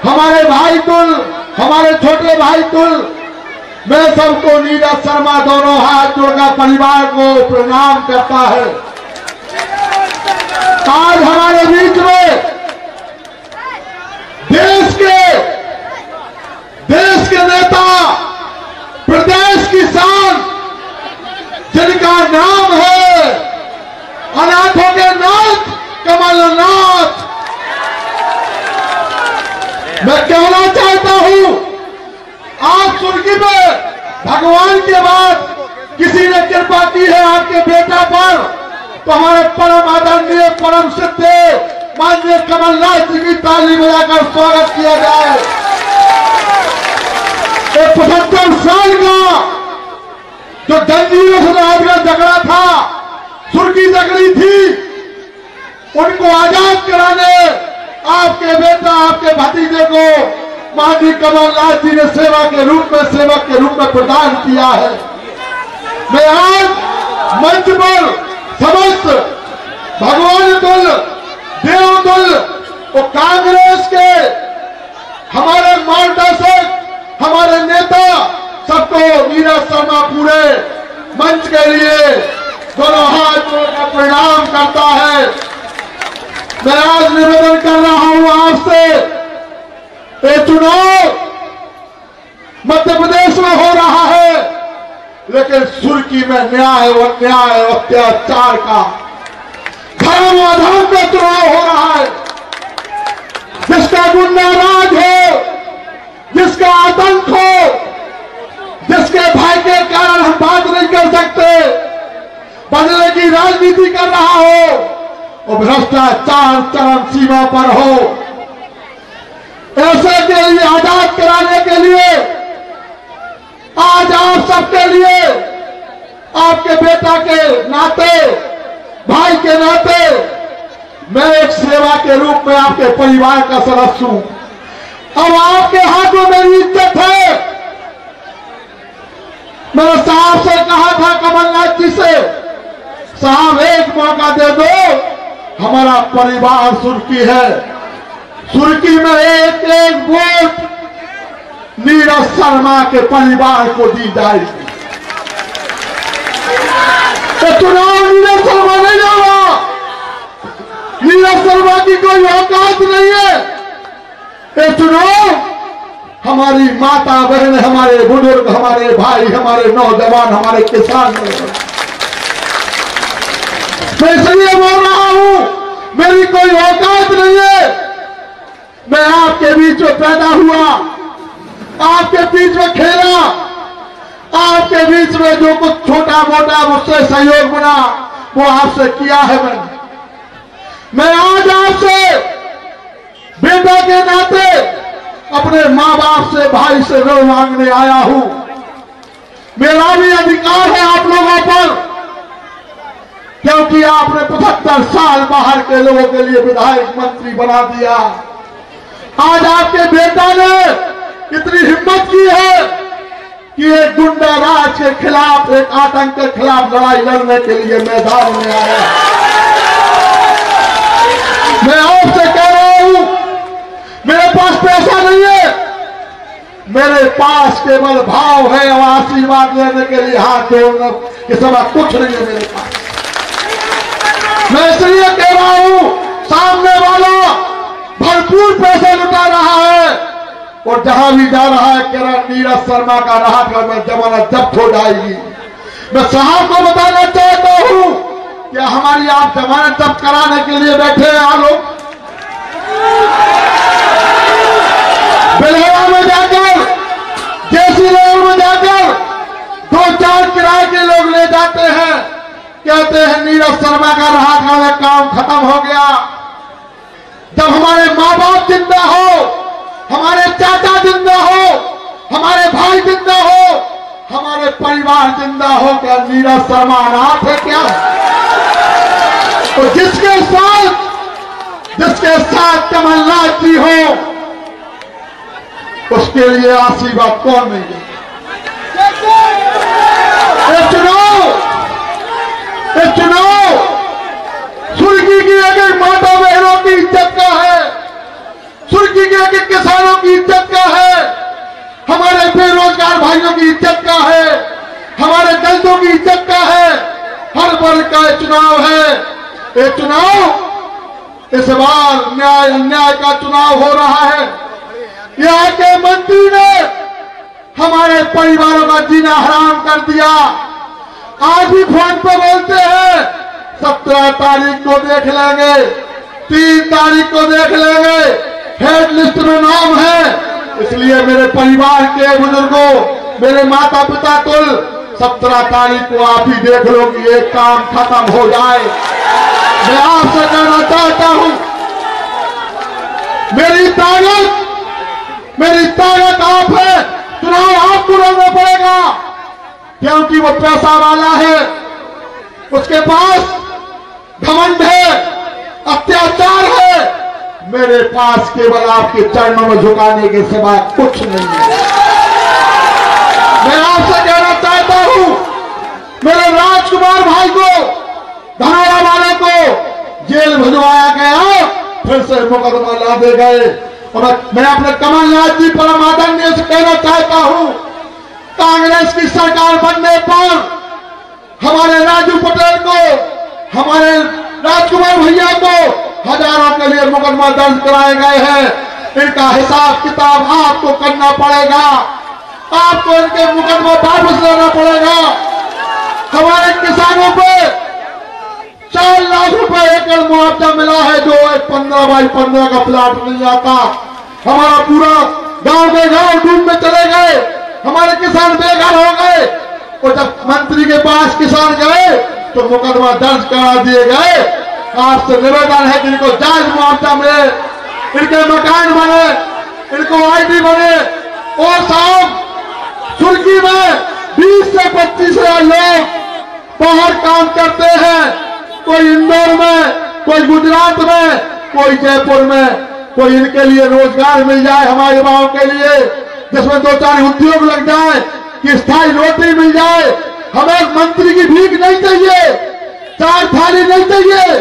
हमारे भाई तुल, हमारे छोटे भाई तुल, मैं सबको नीरज शर्मा दोनों हाथ जोड़कर परिवार को प्रणाम करता है। आज हमारे बीच में देश के नेता, प्रदेश की शान, जिनका नाम है अनाथों के नाथ कमलनाथ। मैं कहना चाहता हूं, आज सुर्खी में भगवान के बाद किसी ने कृपा की है आपके बेटा पर, तो हमारे परम आदरणीय परम सिद्ध माननीय कमलनाथ जी की ताली बजाकर स्वागत किया जाए। 75 साल का जो जंजीरों से राज का झगड़ा था, सुर्खी झगड़ी थी, उनको आजाद कराने आपके बेटा, आपके भतीजे को माननीय कमलनाथ जी ने सेवा के रूप में, सेवक के रूप में प्रदान किया है। मैं आज मंच पर समस्त भगवान तुल, देवतुल और कांग्रेस के हमारे मार्गदर्शक, हमारे नेता सबको नीरज शर्मा पूरे मंच के लिए दोनों हाथ जोड़कर प्रणाम करता है। मैं आज निवेदन कर रहा हूं आपसे, ये चुनाव मध्य प्रदेश में हो रहा है, लेकिन सुर्खी में न्याय व अन्याय अत्याचार का, धर्म अधर्म का चुनाव हो रहा है। जिसका गुंडा राज हो, जिसका आतंक हो, जिसके भाई के कारण हम बात नहीं कर सकते, बदले की राजनीति कर रहा हो, और भ्रष्टाचार चरम सीमा पर हो, ऐसे के लिए आजाद कराने के लिए आज आप सबके लिए, आपके बेटा के नाते, भाई के नाते, मैं एक सेवा के रूप में आपके परिवार का सदस्य हूं। अब आपके हाथों में मेरी इज्जत है। मैंने साहब से कहा था, कमलनाथ जी से, साहब एक मौका दे दो, हमारा परिवार सुर्खी है, सुर्खी में एक एक वोट नीरज शर्मा के परिवार को दी जाएगी। तो चुनाव नीरज शर्मा नहीं होगा, नीरज शर्मा की कोई औकात नहीं है। ये चुनाव हमारी माता बहन, हमारे बुजुर्ग, हमारे भाई, हमारे नौजवान, हमारे किसान, मैं इसलिए बोल रहा हूं, मेरी कोई औकात नहीं है। मैं आपके बीच में पैदा हुआ, आपके बीच में खेला, आपके बीच में जो कुछ छोटा मोटा मुझसे सहयोग बना वो आपसे किया है। मैं आज आपसे बेटा के नाते अपने मां बाप से, भाई से ऋण मांगने आया हूं। मेरा भी अधिकार है आप लोगों पर, क्योंकि आपने 75 साल बाहर के लोगों के लिए विधायक मंत्री बना दिया। आज आपके बेटा ने इतनी हिम्मत की है कि एक गुंडा राज के खिलाफ, एक आतंक के खिलाफ लड़ाई लड़ने के लिए मैदान में आया। मैं आपसे कह रहा हूं, मेरे पास पैसा नहीं है, मेरे पास केवल भाव है और आशीर्वाद लेने के लिए हाथ जोड़ने के सिवा कुछ नहीं है मेरे पास। मैं इसलिए कह रहा हूं, सामने वाला भरपूर पैसा लुटा रहा है और जहां भी जा रहा है कह रहा नीरज शर्मा का रहा कर जमानत जब्त हो जाएगी। मैं साहब को बताना चाहता हूं कि हमारी आप जमानत जब्त कराने के लिए बैठे हैं। आप लोग बेलहरा में जाकर, जैसी लेवल में जाकर 2-4 किराए के लोग ले जाते हैं, कहते हैं नीरज शर्मा का रहा का काम खत्म हो गया। जब हमारे माँ बाप जिंदा हो, हमारे चाचा जिंदा हो, हमारे भाई जिंदा हो, हमारे परिवार जिंदा हो, क्या नीरज शर्मा अनाथ है क्या? तो जिसके साथ कमलनाथ जी हो, उसके लिए आशीर्वाद कौन नहीं है? चुनाव सुर्खी की एक एक माता बहनों की इज्जत का है, सुर्खी के एक एक किसानों की भाइयों की इज्जत का है, हमारे दलितों की इज्जत का है, हर वर्ग का चुनाव है। ये चुनाव इस बार न्याय अन्याय का चुनाव हो रहा है। यहाँ के मंत्री ने हमारे परिवारों का जीना हराम कर दिया। आज भी फोन पर बोलते हैं 17 तारीख को देख लेंगे, 3 तारीख को देख लेंगे, हेड लिस्ट में नाम है। इसलिए मेरे परिवार के बुजुर्गों, मेरे माता पिता कुल 17 तारीख को आप ही देख लो कि ये काम खत्म हो जाए। मैं आपसे कहना चाहता हूं, मेरी ताकत आप है। चुनाव आपको लड़ना पड़ेगा, क्योंकि वो पैसा वाला है, उसके पास घमंड है, अत्याचार है। मेरे पास केवल आपके चरणों में झुकाने के सिवा कुछ नहीं है। मैं आपसे कहना चाहता हूं, मेरे राजकुमार भाई को, धनौरा वाले को जेल भिजवाया गया, फिर से मुकदमा ला दे गए। और मैं अपने कमलनाथ जी परम आदरणीय से कहना चाहता हूं, कांग्रेस की सरकार बनने पर हमारे राजू पटेल को, हमारे राजकुमार भैया को हजारों के लिए मुकदमा दर्ज कराए गए हैं। इनका हिसाब किताब आपको करना पड़ेगा, आपको इनके मुकदमा वापस लेना पड़ेगा। हमारे किसानों को 4 लाख रुपए एकड़ मुआवजा मिला है, जो 15x15 का प्लाट नहीं आता। हमारा पूरा गांव के गांव डूब में चले गए, हमारे किसान बेघर हो गए। और जब मंत्री के पास किसान गए तो मुकदमा दर्ज करा दिए गए। आपसे निवेदन है कि इनको जायज मुआवजा मिले, इनके मकान बने, इनको आईडी बने। और साहब, सुर्खी में 20 से 25 हजार लोग बाहर काम करते हैं, कोई इंदौर में, कोई गुजरात में, कोई जयपुर में। कोई इनके लिए रोजगार मिल जाए हमारे युवाओं के लिए, जिसमें 2-4 उद्योग लग जाए, कि स्थायी रोटी मिल जाए। हमें मंत्री की भीख नहीं चाहिए, 4 थाली नहीं चाहिए,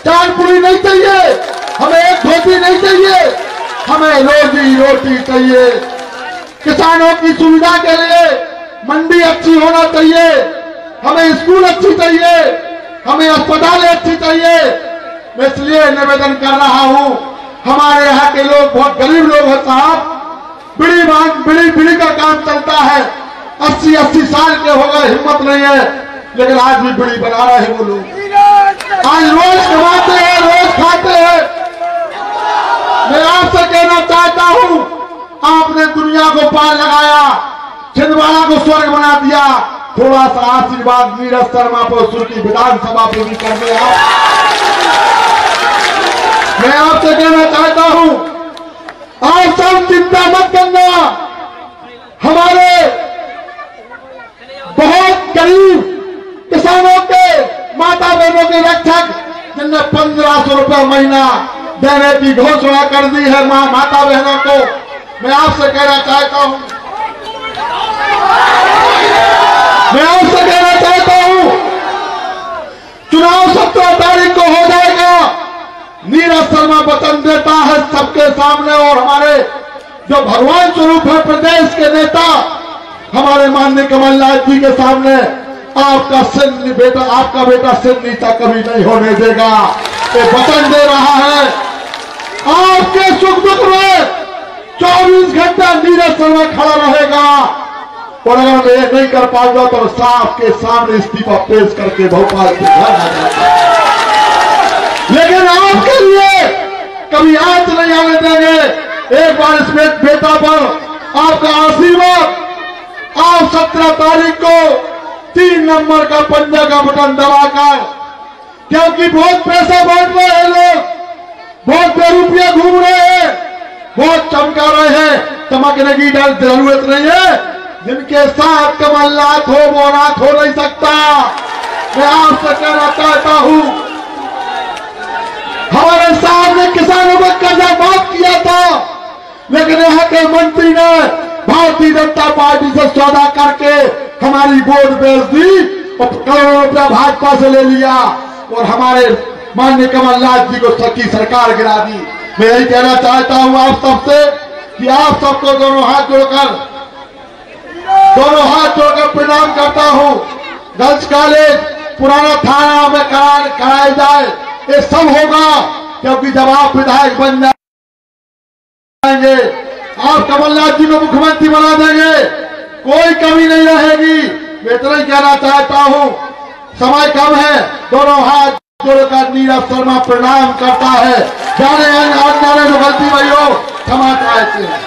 4 पूरी नहीं चाहिए, हमें 1 धोती नहीं चाहिए, हमें रोजी रोटी चाहिए। किसानों की सुविधा के लिए मंडी अच्छी होना चाहिए, हमें स्कूल अच्छी चाहिए, हमें अस्पताल अच्छी चाहिए। मैं इसलिए निवेदन कर रहा हूं, हमारे यहाँ के लोग बहुत गरीब लोग हैं साहब, बीड़ी का काम चलता है, 80 साल के हो गए, हिम्मत नहीं है, लेकिन आज भी बीड़ी बना रहे हैं वो लोग। आज रोज कमाते हैं, रोज खाते हैं। मैं आपसे कहना चाहता हूं, आपने दुनिया को पार लगाया, छिंदवाड़ा को स्वर्ग बना दिया। थोड़ा सा आशीर्वाद नीरज शर्मा को सुर्खी विधानसभा में भी कर दिया। मैं आपसे कहना चाहता हूं, आप सब चिंता मत करना। हमारे बहुत गरीब किसानों के, माता बहनों के रक्षक, जिनने 1500 रुपये महीना देने की घोषणा कर दी है माता बहनों को, मैं आपसे कहना चाहता हूं, चुनाव 17 तारीख को हो जाएगा। नीरज शर्मा वचन देता है सबके सामने, और हमारे जो भगवान स्वरूप है प्रदेश के नेता, हमारे माननीय कमलनाथ जी के सामने, आपका बेटा सिर नीचा कभी नहीं होने देगा। ये वचन दे रहा है। आपके सुख दुख में 24 घंटा नीरज शर्मा खड़ा रहेगा, और अगर मैं ये नहीं कर पाऊंगा तो साफ के सामने इस्तीफा पेश करके भोपाल से घर आ जाऊंगा। लेकिन आपके लिए कभी आंच नहीं आने देंगे। एक बार इस बेटा पर आपका आशीर्वाद, आप 17 तारीख को 3 नंबर का पंजा का बटन दबाकर, क्योंकि बहुत पैसा बांट रहे हैं लोग, बहुत बेरुपया घूम रहे हैं, बहुत चमका रहे हैं, चमकने की जरूरत नहीं है। जिनके साथ कमलनाथ हो वो नाथ हो नहीं सकता। मैं आपसे कहना चाहता हूं, हमारे सामने किसानों को कर्जा माफ किया था, लेकिन यहाँ के मंत्री ने भारतीय जनता पार्टी से सौदा करके हमारी वोट बेच दी और करोड़ों रुपया भाजपा से ले लिया, और हमारे माननीय कमलनाथ जी को सच्ची सरकार गिरा दी। मैं यही कहना चाहता हूं आप सबसे कि आप सबको दोनों हाथ जोड़कर दोनों हाथ जोड़कर प्रणाम करता हूं। गर्ल्स कॉलेज पुराना थाना में कराया जाए, ये सब होगा क्योंकि जब आप विधायक बन जाएंगे, आप कमलनाथ जी को मुख्यमंत्री बना देंगे, कोई कमी नहीं रहेगी। मैं इतना ही कहना चाहता हूं, समय कम है। दोनों हाथ जोड़कर नीरज शर्मा प्रणाम करता है। जाने अनजाने जो गलती हुई हो क्षमा चाहते हैं।